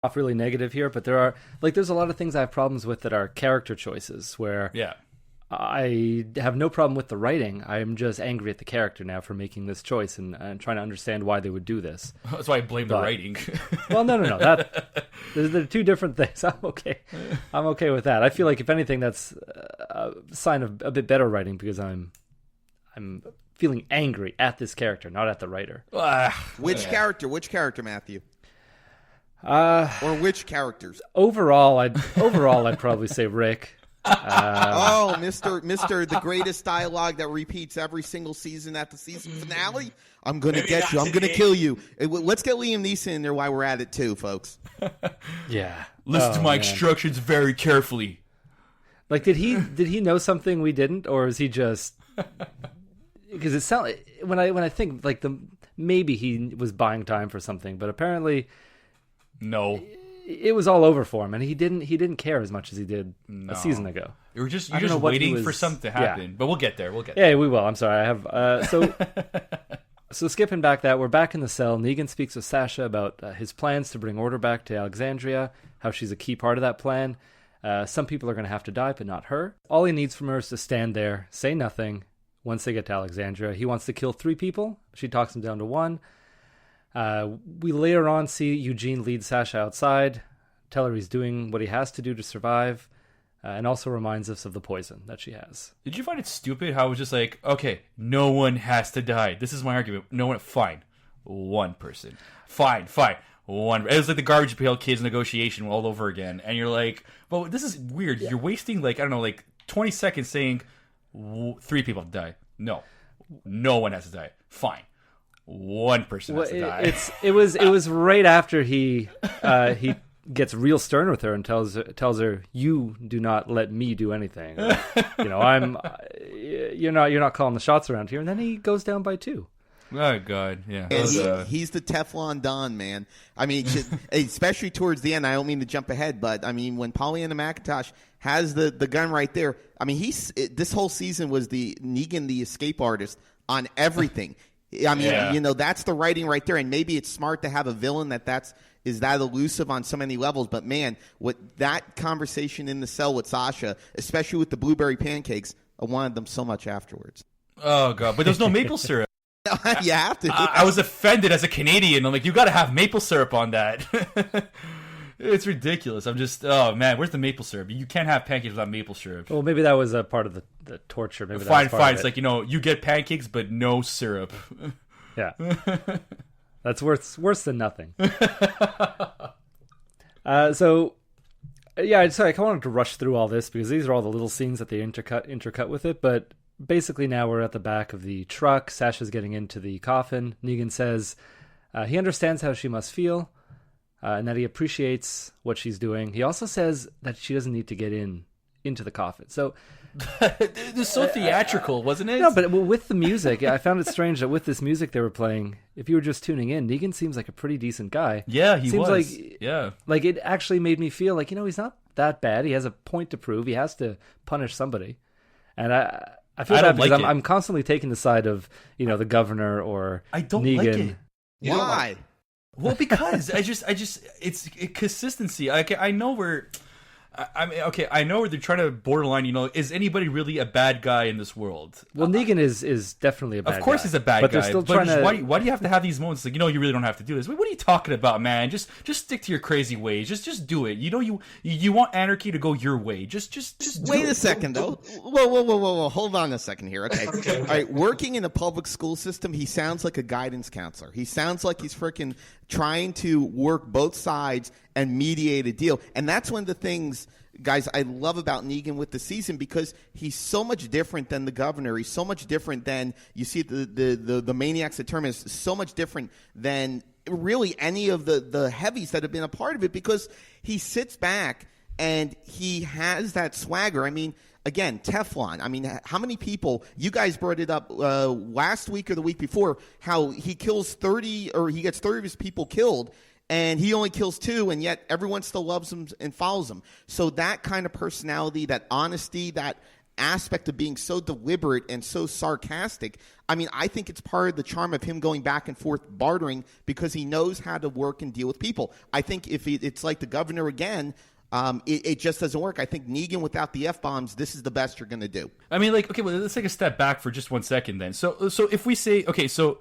off really negative here, but there's a lot of things I have problems with that are character choices where I have no problem with the writing. I am just angry at the character now for making this choice and trying to understand why they would do this. That's why I blame the writing. Well, no. They're two different things. I'm okay with that. I feel like if anything, that's a sign of a bit better writing because I'm feeling angry at this character, not at the writer. Which character, Matthew? Or which characters? Overall, I'd probably say Rick. Mr. The greatest dialogue that repeats every single season at the season finale. I'm going to get you. I'm going to kill you. Let's get Liam Neeson in there while we're at it too, folks. Yeah. Listen to my instructions very carefully. Like, did he know something we didn't, or is he just? Because it sounds when I think like maybe he was buying time for something, but apparently. No, it was all over for him, and he didn't care as much as he did a season ago. You're just waiting for something to happen, but we'll get there. Yeah, we will. I'm sorry. I have so skipping back that we're back in the cell. Negan speaks with Sasha about his plans to bring order back to Alexandria, how she's a key part of that plan. Some people are going to have to die, but not her. All he needs from her is to stand there, say nothing. Once they get to Alexandria, he wants to kill 3 people. She talks him down to 1. We later on see Eugene lead Sasha outside, tell her he's doing what he has to do to survive, and also reminds us of the poison that she has. Did you find it stupid how it was just like, okay, no one has to die. This is my argument. No one, fine. 1 person. Fine. 1. It was like the Garbage Pail Kids negotiation all over again. And you're like, well, this is weird. Yeah. You're wasting 20 seconds saying 3 people have to die. No one has to die. Fine. 1 person has to die. It was right after he gets real stern with her and tells her, "You do not let me do anything. You're not calling the shots around here." And then he goes down by 2. Oh God, yeah. And he's the Teflon Don, man. I mean, especially towards the end. I don't mean to jump ahead, but I mean when Pollyanna McIntosh has the gun right there. I mean, this whole season was the Negan, the escape artist on everything. I mean, that's the writing right there, and maybe it's smart to have a villain is that elusive on so many levels. But man, what that conversation in the cell with Sasha, especially with the blueberry pancakes, I wanted them so much afterwards. Oh God, but there's no maple syrup. You have to. I was offended as a Canadian. I'm like, you got to have maple syrup on that. It's ridiculous. I'm just, oh man, where's the maple syrup? You can't have pancakes without maple syrup. Well, maybe that was a part of the torture. Maybe fine. It's like, you get pancakes, but no syrup. Yeah. That's worse than nothing. So I wanted to rush through all this because these are all the little scenes that they intercut with it. But basically now we're at the back of the truck. Sasha's getting into the coffin. Negan says he understands how she must feel. And that he appreciates what she's doing. He also says that she doesn't need to get into the coffin. So it was so theatrical, wasn't it? No, but with the music, I found it strange that with this music they were playing, if you were just tuning in, Negan seems like a pretty decent guy. Yeah, he seems was. Like it actually made me feel like, he's not that bad. He has a point to prove. He has to punish somebody. And I feel bad because I'm constantly taking the side of, the governor or I don't Negan. like it. Why? Well, because it's consistency. I know where I know where they're trying to borderline. Is anybody really a bad guy in this world? Well, Negan is definitely a bad guy. Of course, he's a bad guy. They're still trying to. Why do you have to have these moments? Like, you really don't have to do this. What are you talking about, man? Just stick to your crazy ways. Just do it. You want anarchy to go your way. Just wait a second though. Whoa. Hold on a second here. Okay. All right. Working in a public school system, he sounds like a guidance counselor. He sounds like he's freaking trying to work both sides and mediate a deal. And that's one of the things, guys, I love about Negan with the season, because he's so much different than the governor. He's so much different than, you see, the maniacs at Terminus, so much different than really any of the heavies that have been a part of it, because he sits back and he has that swagger. I mean, again, Teflon. I mean, how many people, you guys brought it up last week or the week before, how he kills 30, or he gets 30 of his people killed, and he only kills 2, and yet everyone still loves him and follows him. So that kind of personality, that honesty, that aspect of being so deliberate and so sarcastic. I mean, I think it's part of the charm of him going back and forth bartering because he knows how to work and deal with people. I think if it's like the governor again, it just doesn't work. I think Negan without the F-bombs, this is the best you're going to do. I mean, like, okay, well, let's take a step back for just 1 second then. So if we say, okay, so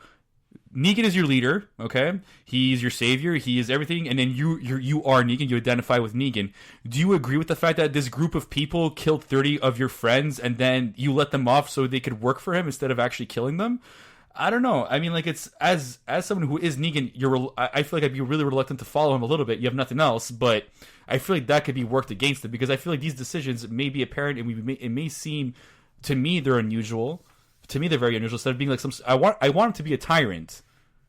Negan is your leader, okay? He's your savior, he is everything, and then you are Negan, you identify with Negan. Do you agree with the fact that this group of people killed 30 of your friends and then you let them off so they could work for him instead of actually killing them? I don't know. I mean, like, it's as someone who is Negan, I feel like I'd be really reluctant to follow him a little bit. You have nothing else, but I feel like that could be worked against it because I feel like these decisions may be apparent and it may seem to me they're unusual. To me, they're very unusual. Instead of being like I want him to be a tyrant.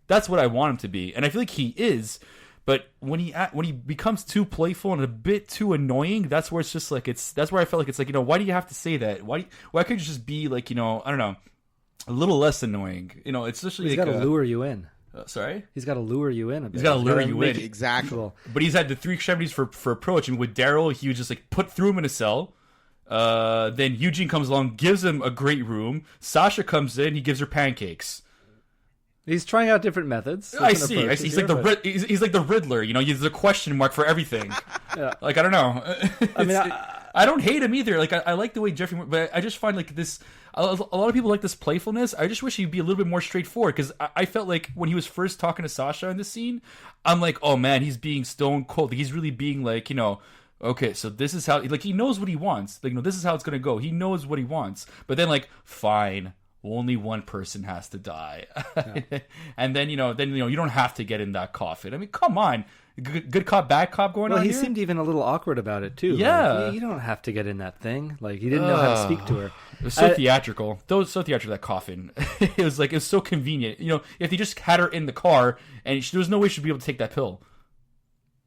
That's what I want him to be, and I feel like he is. But when he becomes too playful and a bit too annoying, that's where it's just like that's where I felt like it's like, why do you have to say that? Why couldn't you just be like, I don't know, a little less annoying? It's just he's got to lure you in. Sorry, he's got to lure you in a bit. He's got to lure you in, exactly. But he's had the three extremities for approach. And with Daryl, he was just like threw him in a cell. Then Eugene comes along, gives him a great room. Sasha comes in, he gives her pancakes. He's trying out different methods. I see. He's like he's like the Riddler. He's a question mark for everything. Yeah. Like, I don't know. I mean, I don't hate him either. Like, I like the way Jeffrey, but I just find like this. A lot of people like this playfulness. I just wish he'd be a little bit more straightforward because I felt like when he was first talking to Sasha in the scene, I'm like, oh man, he's being stone cold. He's really being like, okay, so this is how, like, he knows what he wants. Like, this is how it's gonna go. He knows what he wants. But then, like, fine, only one person has to die, yeah. And then you don't have to get in that coffin. I mean, come on, good cop, bad cop going on. Well, he here? seemed even a little awkward about it too. Yeah, like, you don't have to get in that thing. Like, he didn't know how to speak to her. It was so theatrical. So theatrical, that coffin. It was so convenient. If they just had her in the car and there was no way she'd be able to take that pill.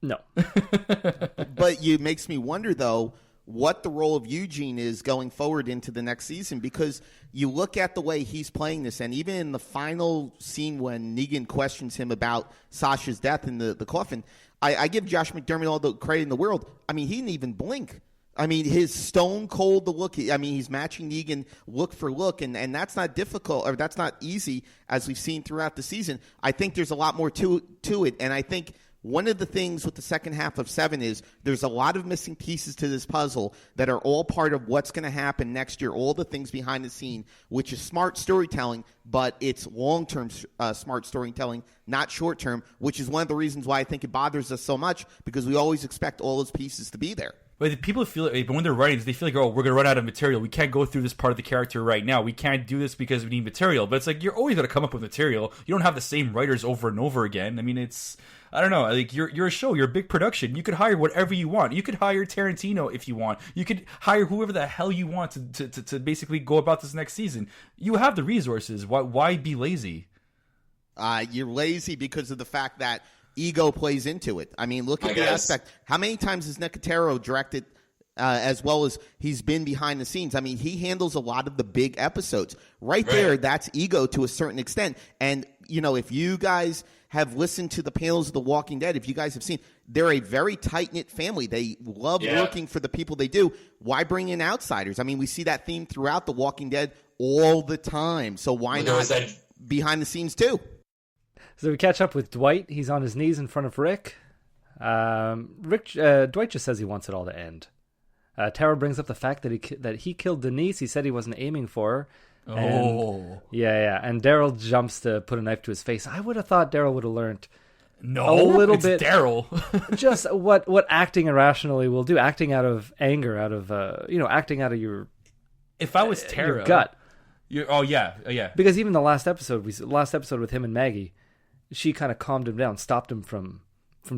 No. But it makes me wonder, though, what the role of Eugene is going forward into the next season, because you look at the way he's playing this, and even in the final scene when Negan questions him about Sasha's death in the coffin, I give Josh McDermott all the credit in the world. I mean, he didn't even blink. I mean, his stone cold look. I mean, he's matching Negan look for look, and that's not difficult, or that's not easy, as we've seen throughout the season. I think there's a lot more to it, and I think one of the things with the second half of 7 is there's a lot of missing pieces to this puzzle that are all part of what's going to happen next year, all the things behind the scene, which is smart storytelling, but it's long-term smart storytelling, not short-term, which is one of the reasons why I think it bothers us so much, because we always expect all those pieces to be there. But people feel like, but when they're writing, they feel like, oh, we're going to run out of material. We can't go through this part of the character right now. We can't do this because we need material. But it's like, you're always going to come up with material. You don't have the same writers over and over again. I mean, I don't know. Like, you're a show. You're a big production. You could hire whatever you want. You could hire Tarantino if you want. You could hire whoever the hell you want to basically go about this next season. You have the resources. Why be lazy? You're lazy because of the fact that ego plays into it. I mean, look at the aspect. How many times has Nicotero directed as well as he's been behind the scenes? I mean, he handles a lot of the big episodes. Right there, that's ego to a certain extent. And, if you guys have listened to the panels of The Walking Dead, if you guys have seen, they're a very tight-knit family. They love working for the people they do. Why bring in outsiders? I mean, we see that theme throughout The Walking Dead all the time. So why not behind the scenes too? So we catch up with Dwight. He's on his knees in front of Rick. Dwight just says he wants it all to end. Tara brings up the fact that he killed Denise. He said he wasn't aiming for her. And, yeah. And Daryl jumps to put a knife to his face. I would have thought Daryl would have learned a little bit. Daryl. Just what acting irrationally will do. Acting out of anger, out of acting out of your. If I was Tara, your gut. Yeah. Because even the last episode with him and Maggie, she kind of calmed him down, stopped him from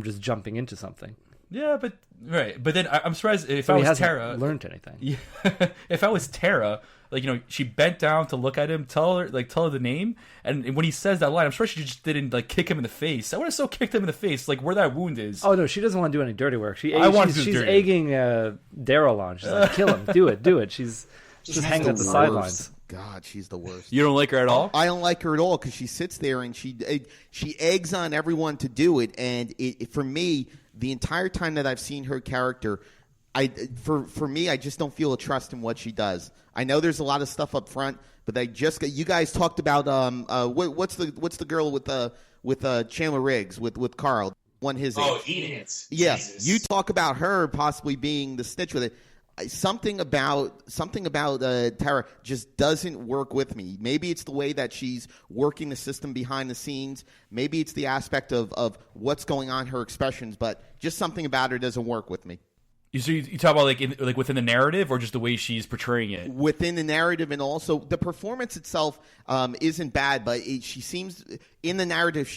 just jumping into something. Yeah, but then I'm surprised if I was Tara, learned anything. Yeah, if I was Tara, like, she bent down to look at him, tell her the name, and when he says that line, I'm sure she just didn't like kick him in the face. I would have so kicked him in the face, like where that wound is. Oh no, she doesn't want to do any dirty work. She's egging Daryl on. She's like, kill him, do it. She's just hanging at the sidelines. God, she's the worst. You don't like her at all? I don't like her at all because she sits there and she eggs on everyone to do it. And for me, the entire time that I've seen her character, For me, I just don't feel a trust in what she does. I know there's a lot of stuff up front, but you guys talked about what's the girl with Chandler Riggs with Carl, one his age. Oh, Enid. Yeah, Jesus. you talk about her possibly being the snitch with it. Something about Tara just doesn't work with me. Maybe it's the way that she's working the system behind the scenes. Maybe it's the aspect of what's going on, her expressions, but just something about her doesn't work with me. So you talk about like within the narrative, or just the way she's portraying it? Within the narrative, and also the performance itself isn't bad, but she seems in the narrative.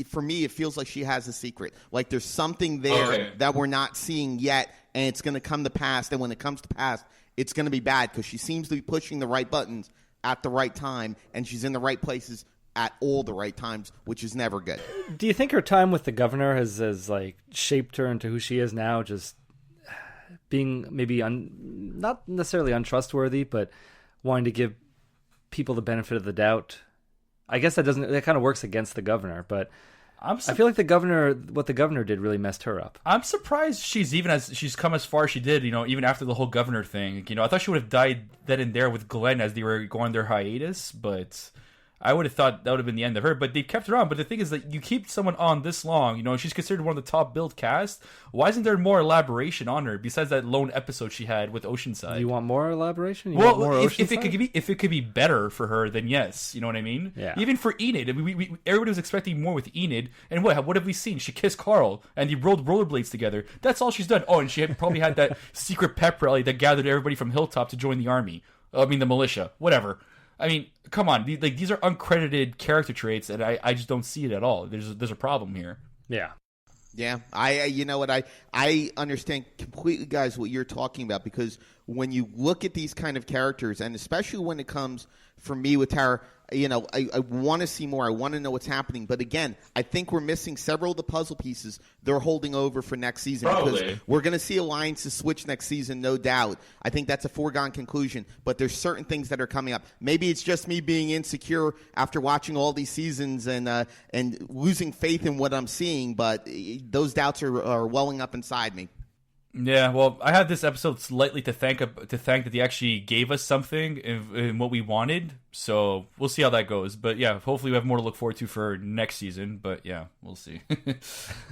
For me, it feels like she has a secret. Like there's something there that we're not seeing yet, and it's going to come to pass. And when it comes to pass, it's going to be bad because she seems to be pushing the right buttons at the right time, and she's in the right places at all the right times, which is never good. Do you think her time with the governor has like shaped her into who she is now? Just being maybe not necessarily untrustworthy, but wanting to give people the benefit of the doubt. I guess that kind of works against the governor, but I feel like what the governor did really messed her up. I'm surprised she's come as far as she did, even after the whole governor thing. I thought she would have died then and there with Glenn as they were going their hiatus, but I would have thought that would have been the end of her, but they kept her on. But the thing is that you keep someone on this long, she's considered one of the top billed cast. Why isn't there more elaboration on her besides that lone episode she had with Oceanside? You want more elaboration? If it could be better for her, then yes. You know what I mean? Yeah. Even for Enid, everybody was expecting more with Enid. And what have we seen? She kissed Carl and they rode rollerblades together. That's all she's done. Oh, and she probably had that secret pep rally that gathered everybody from Hilltop to join the army. The militia. Whatever. I mean, come on. These are uncredited character traits, and I just don't see it at all. There's a problem here. Yeah. Yeah, you know what, I understand completely, guys, what you're talking about, because when you look at these kind of characters, and especially when it comes for me with Tara, I want to see more. I want to know what's happening. But again, I think we're missing several of the puzzle pieces they're holding over for next season. Probably. Because we're going to see alliances switch next season, no doubt. I think that's a foregone conclusion. But there's certain things that are coming up. Maybe it's just me being insecure after watching all these seasons and losing faith in what I'm seeing. But those doubts are welling up inside me. Yeah, well, I had this episode slightly to thank that they actually gave us something in what we wanted. So we'll see how that goes. But yeah, hopefully we have more to look forward to for next season. But yeah, we'll see.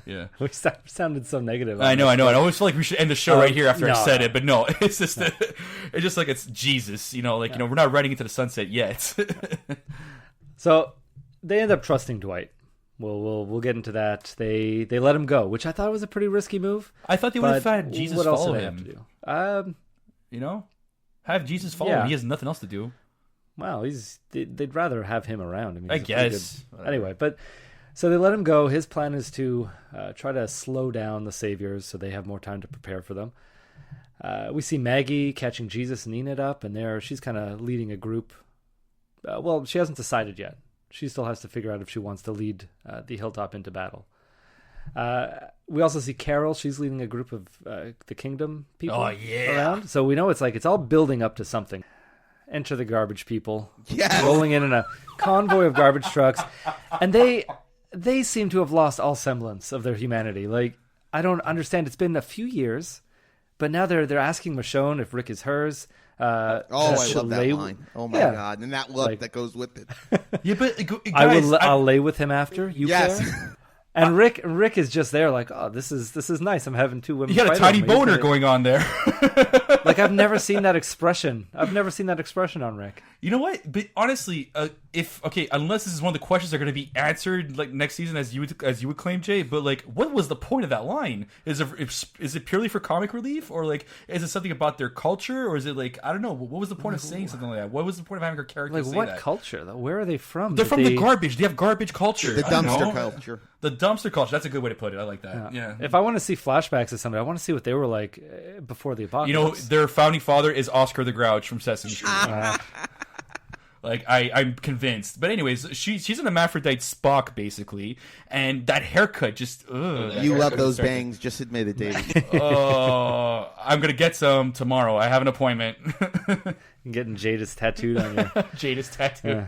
Yeah, We sounded so negative. I know. I always feel like we should end the show right here after I said no. it. But no, it's just it's just like it's Jesus. We're not riding into the sunset yet. So they end up trusting Dwight. We'll get into that. They let him go, which I thought was a pretty risky move. I thought they would have had Jesus what else follow did they him. have to do? Have Jesus follow him. He has nothing else to do. Well, they'd rather have him around. I guess. Anyway, but so they let him go. His plan is to try to slow down the Saviors so they have more time to prepare for them. We see Maggie catching Jesus and Enid up, and she's kind of leading a group. Well, she hasn't decided yet. She still has to figure out if she wants to lead the Hilltop into battle. We also see Carol. She's leading a group of the Kingdom people around. So we know it's all building up to something. Enter the garbage people. Yes. Rolling in a convoy of garbage trucks. And they seem to have lost all semblance of their humanity. Like, I don't understand. It's been a few years, but now they're asking Michonne if Rick is hers. I love that line. Oh my God! And that look that goes with it. Yeah, but guys, I'll lay with him after. You yes. care? And Rick is just there, like, oh, this is nice. I'm having two women. You got a tiny boner going on there. Like, I've never seen that expression. On Rick. You know what? But honestly, unless this is one of the questions that are going to be answered like next season, as you would claim, Jay. But like, what was the point of that line? Is it purely for comic relief, or like, is it something about their culture, or is it like, I don't know? What was the point of saying something like that? What was the point of having her character say what that? Culture though? Where are they from? They're from the garbage. They have garbage culture. The dumpster culture. The dumpster culture. That's a good way to put it. I like that. Yeah. If I want to see flashbacks of somebody, I want to see what they were like before the apocalypse. Their founding father is Oscar the Grouch from Sesame Street. Like, I'm convinced. But anyways, she's an hermaphrodite Spock, basically. And that haircut just... You love those bangs. Just admit it, David. I'm going to get some tomorrow. I have an appointment. You're getting Jadis tattooed on you. Jadis tattoo.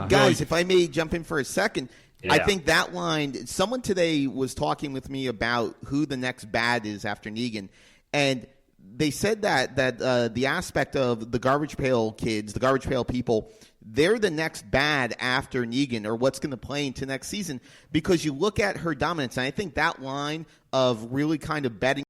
Guys, if I may jump in for a second... Yeah. I think that line, someone today was talking with me about who the next bad is after Negan. And they said that the aspect of the garbage pail kids, the garbage pail people, they're the next bad after Negan, or what's going to play into next season, because you look at her dominance, and I think that line of really kind of betting